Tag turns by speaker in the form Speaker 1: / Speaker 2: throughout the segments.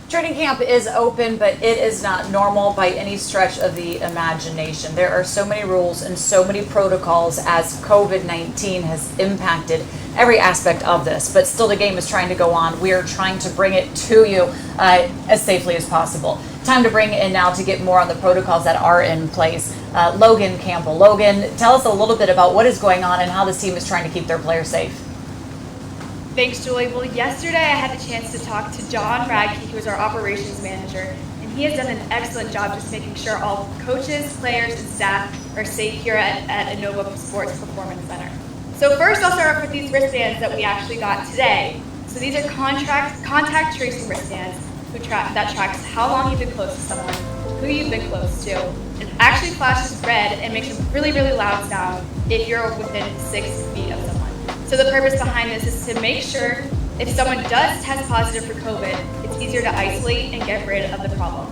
Speaker 1: Training camp is open, but it is not normal by any stretch of the imagination. There are so many rules and so many protocols as COVID-19 has impacted every aspect of this, but still the game is trying to go on. We are trying to bring it to you as safely as possible. Time to bring it in now to get more on the protocols that are in place. Logan Campbell. Logan, tell us a little bit about what is going on and how this team is trying to keep their players safe.
Speaker 2: Thanks, Julie. Well, yesterday I had the chance to talk to John Radke, who is our operations manager, and he has done an excellent job just making sure all coaches, players, and staff are safe here at Inova Sports Performance Center. So first I'll start off with these wristbands that we actually got today. So these are contact tracing wristbands that tracks how long you've been close to someone, who you've been close to. It actually flashes red and makes a really, really loud sound if you're within 6 feet of someone. So the purpose behind this is to make sure if someone does test positive for COVID, it's easier to isolate and get rid of the problem.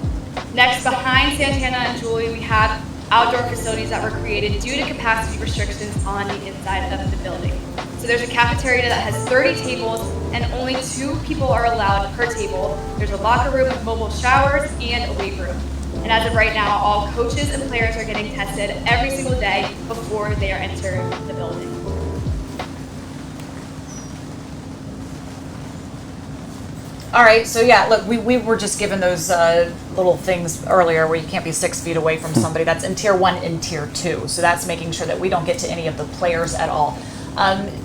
Speaker 2: Next, behind Santana and Julie, we have outdoor facilities that were created due to capacity restrictions on the inside of the building. So there's a cafeteria that has 30 tables and only 2 people are allowed per table. There's a locker room with mobile showers and a weight room. And as of right now, all coaches and players are getting tested every single day before they are entering the building.
Speaker 1: All right, so yeah, look, we were just given those little things earlier where you can't be 6 feet away from somebody. That's in Tier 1 and Tier 2, so that's making sure that we don't get to any of the players at all.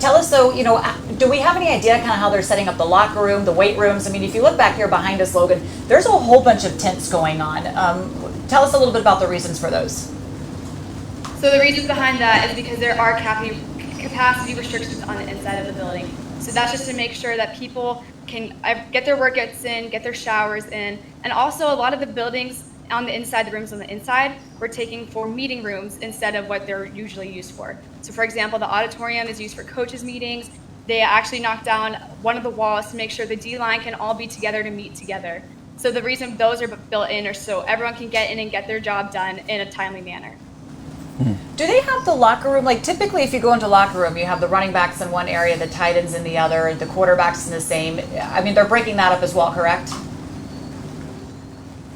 Speaker 1: Tell us though, do we have any idea kind of how they're setting up the locker room, the weight rooms? I mean, if you look back here behind us, Logan, there's a whole bunch of tents going on. Tell us a little bit about the reasons for those.
Speaker 2: So the reasons behind that is because there are capacity restrictions on the inside of the building. So that's just to make sure that people can get their workouts in, get their showers in, and also a lot of the buildings on the inside, the rooms on the inside, we're taking for meeting rooms instead of what they're usually used for. So for example, the auditorium is used for coaches' meetings. They actually knocked down one of the walls to make sure the D-line can all be together to meet together. So the reason those are built in are so everyone can get in and get their job done in a timely manner.
Speaker 1: Do they have the locker room? Like typically if you go into locker room, you have the running backs in one area, the tight ends in the other, the quarterbacks in the same. I mean, they're breaking that up as well, correct?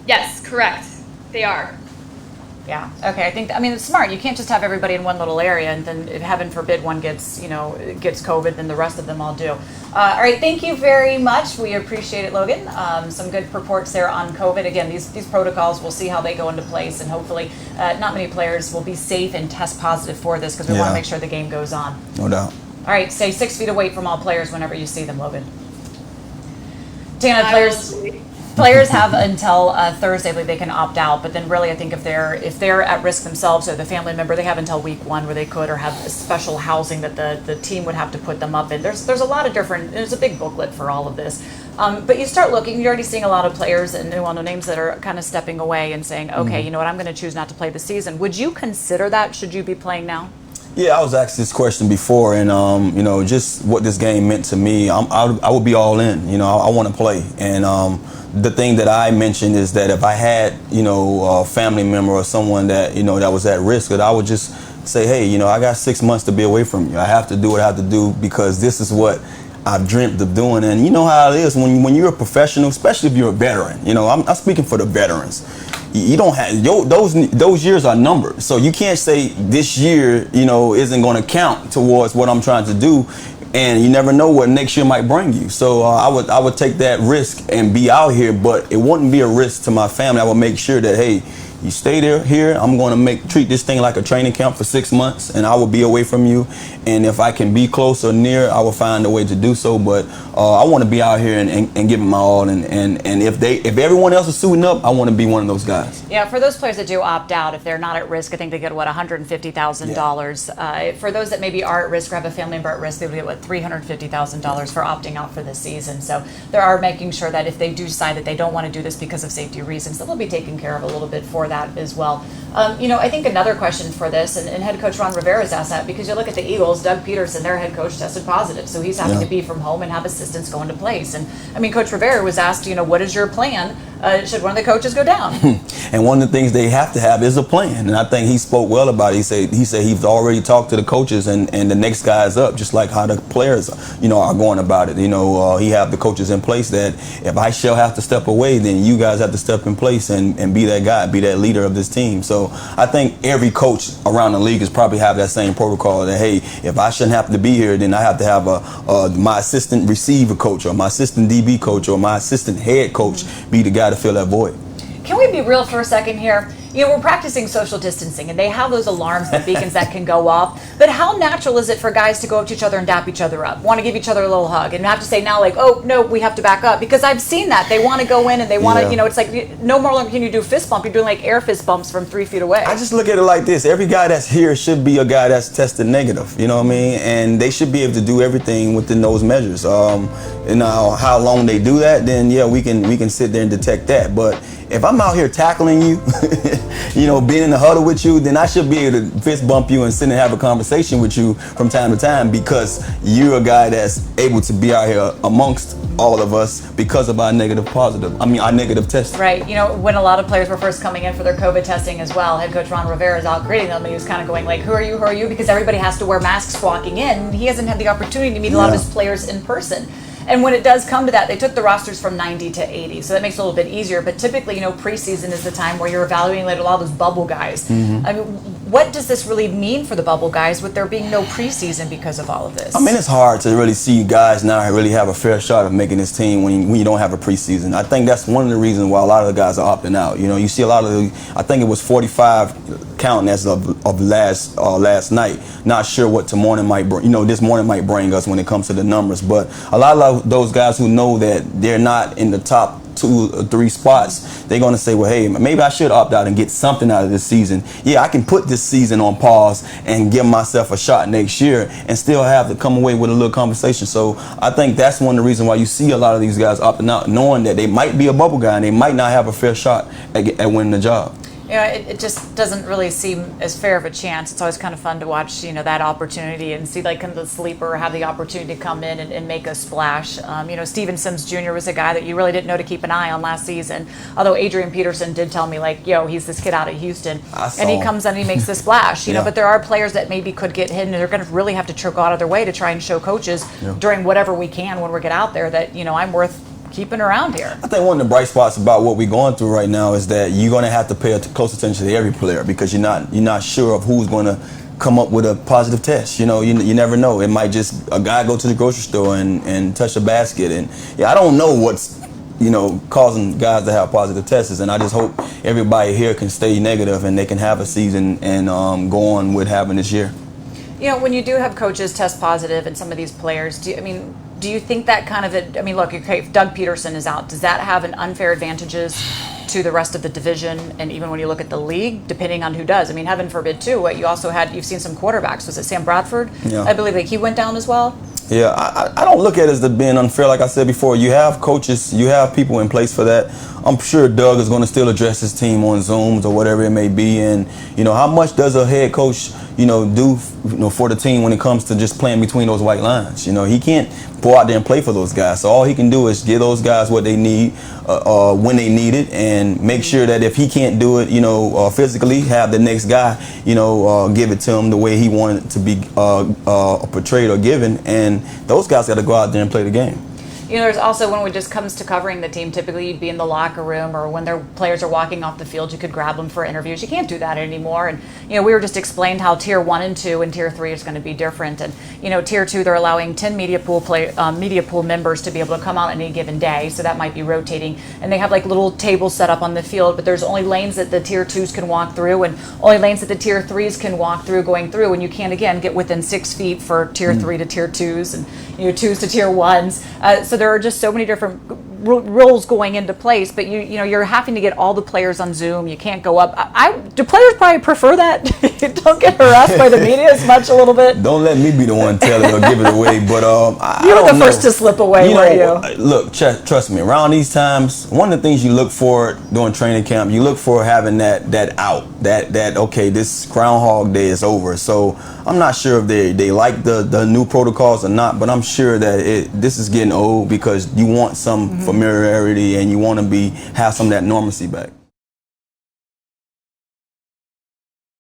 Speaker 2: Yes, correct. They are.
Speaker 1: Yeah. Okay. I mean, it's smart. You can't just have everybody in one little area, and then if heaven forbid one gets COVID, then the rest of them all do. All right. Thank you very much. We appreciate it, Logan. Some good reports there on COVID. Again, these protocols, we'll see how they go into place, and hopefully not many players will be safe and test positive for this because we want to make sure the game goes on.
Speaker 3: No doubt.
Speaker 1: All right. Stay 6 feet away from all players whenever you see them, Logan. Tana, players have until Thursday that they can opt out, but then really I think if they're at risk themselves or the family member, they have until week 1 where they could, or have special housing that the team would have to put them up in. There's a lot of different, there's a big booklet for all of this. But you start looking, you're already seeing a lot of players and well known names that are kind of stepping away and saying, okay, you know what, I'm going to choose not to play the season. Would you consider that? Should you be playing now?
Speaker 3: Yeah, I was asked this question before, and just what this game meant to me. I would be all in. I want to play, and the thing that I mentioned is that if I had a family member or someone that that was at risk, that I would just say, hey, I got 6 months to be away from you. I have to do what I have to do because this is what I've dreamt of doing. And you know how it is when you're a professional, especially if you're a veteran. I'm speaking for the veterans. You don't have those years are numbered, so you can't say this year isn't going to count towards what I'm trying to do, and you never know what next year might bring you. So I would take that risk and be out here, but it wouldn't be a risk to my family. I would make sure that, hey, you stay here. I'm going to treat this thing like a training camp for 6 months, and I will be away from you. And if I can be close or near, I will find a way to do so. But I want to be out here and give it my all. And if everyone else is suiting up, I want to be one of those guys.
Speaker 1: Yeah, for those players that do opt out, if they're not at risk, I think they get $150,000. Yeah. For those that maybe are at risk or have a family member at risk, they would get $350,000 for opting out for this season. So they are making sure that if they do decide that they don't want to do this because of safety reasons, that they'll be taken care of a little bit for that as well. I think another question for this, and head coach Ron Rivera's asked that, because you look at the Eagles, Doug Peterson, their head coach, tested positive, so he's having to be from home and have assistants go into place. And I mean, Coach Rivera was asked, what is your plan should one of the coaches go down.
Speaker 3: And one of the things they have to have is a plan. And I think he spoke well about it. He said he's already talked to the coaches and the next guy's up, just like how the players, are going about it. He have the coaches in place that if I shall have to step away, then you guys have to step in place and be that guy, be that leader of this team. So I think every coach around the league is probably have that same protocol that, hey, if I shouldn't have to be here, then I have to have my assistant receiver coach or my assistant DB coach or my assistant head coach be the guy to fill that void.
Speaker 1: Can we be real for a second here? We're practicing social distancing, and they have those alarms, the beacons that can go off. But how natural is it for guys to go up to each other and dap each other up, want to give each other a little hug, and have to say now, like, oh, no, we have to back up? Because I've seen that. They want to go in, and they want to, it's like no more longer can you do fist bump. You're doing like air fist bumps from 3 feet away.
Speaker 3: I just look at it like this. Every guy that's here should be a guy that's tested negative, you know what I mean? And they should be able to do everything within those measures. And how long they do that, then, yeah, we can sit there and detect that. But if I'm out here tackling you, being in the huddle with you, then I should be able to fist bump you and sit and have a conversation with you from time to time because you're a guy that's able to be out here amongst all of us because of our negative test.
Speaker 1: Right. When a lot of players were first coming in for their COVID testing as well, head coach Ron Rivera is out greeting them, and he was kind of going like, who are you? Because everybody has to wear masks walking in. He hasn't had the opportunity to meet a lot of his players in person. And when it does come to that, they took the rosters from 90 to 80, so that makes it a little bit easier. But typically, preseason is the time where you're evaluating a lot of those bubble guys. I mean, what does this really mean for the bubble guys with there being no preseason because of all of this?
Speaker 3: I mean, it's hard to really see guys now really have a fair shot of making this team when you don't have a preseason. I think that's one of the reasons why a lot of the guys are opting out. You see a lot of I think it was 45 counting as of last night. Not sure what this morning might bring us when it comes to the numbers, but a lot of those guys who know that they're not in the top 2 or 3 spots, they're going to say, well, hey, maybe I should opt out and get something out of this season. Yeah, I can put this season on pause and give myself a shot next year and still have to come away with a little conversation. So I think that's one of the reasons why you see a lot of these guys opting out, knowing that they might be a bubble guy and they might not have a fair shot at winning the job.
Speaker 1: It just doesn't really seem as fair of a chance. It's always kind of fun to watch, that opportunity and see like kind of the sleeper have the opportunity to come in and make a splash. Steven Sims Jr. was a guy that you really didn't know to keep an eye on last season. Although Adrian Peterson did tell me like, he's this kid out of Houston, and he comes in and he makes the splash. But there are players that maybe could get hit, and they're going to really have to go out of their way to try and show coaches during whatever we can when we get out there that I'm worth keeping around here.
Speaker 3: I think one of the bright spots about what we're going through right now is that you're going to have to pay close attention to every player because you're not sure of who's going to come up with a positive test. You never know. It might just a guy go to the grocery store and touch a basket, and I don't know what's causing guys to have positive tests, and I just hope everybody here can stay negative and they can have a season and go on with having this year.
Speaker 1: When you do have coaches test positive and some of these players, do you think that kind of look, if Doug Peterson is out, does that have an unfair advantages to the rest of the division? And even when you look at the league, depending on who does, heaven forbid too, you've seen some quarterbacks. Was it Sam Bradford? Yeah. I believe he went down as well.
Speaker 3: Yeah, I don't look at it as being unfair. Like I said before, you have coaches, you have people in place for that. I'm sure Doug is going to still address his team on Zooms or whatever it may be. And, how much does a head coach, do, for the team when it comes to just playing between those white lines? He can't go out there and play for those guys. So all he can do is give those guys what they need when they need it and make sure that if he can't do it, physically, have the next guy, give it to him the way he wanted it to be portrayed or given. And those guys got to go out there and play the game.
Speaker 1: There's also when it just comes to covering the team, typically you'd be in the locker room or when their players are walking off the field, you could grab them for interviews. You can't do that anymore. And, we were just explained how Tier 1 and 2 and Tier 3 is going to be different. And, Tier 2, they're allowing 10 media pool members to be able to come out any given day. So that might be rotating. And they have like little tables set up on the field, but there's only lanes that the Tier 2s can walk through and only lanes that the Tier 3s can walk through going through. And you can't, again, get within 6 feet for Tier 3 to Tier 2s and, 2s to Tier 1s. So there are just so many different rules going into place, but you're having to get all the players on Zoom. You can't go up. Do players probably prefer that? Don't get harassed by the media as much a little bit.
Speaker 3: Don't let me be the one tell it or give it away. But
Speaker 1: you were the first to slip away, weren't you?
Speaker 3: Look, trust me. Around these times, one of the things you look for during training camp, you look for having that out. That okay, this Groundhog Day is over. So I'm not sure if they like the new protocols or not, but I'm sure that this is getting old because you want some familiarity, and you want to have some of that normalcy back.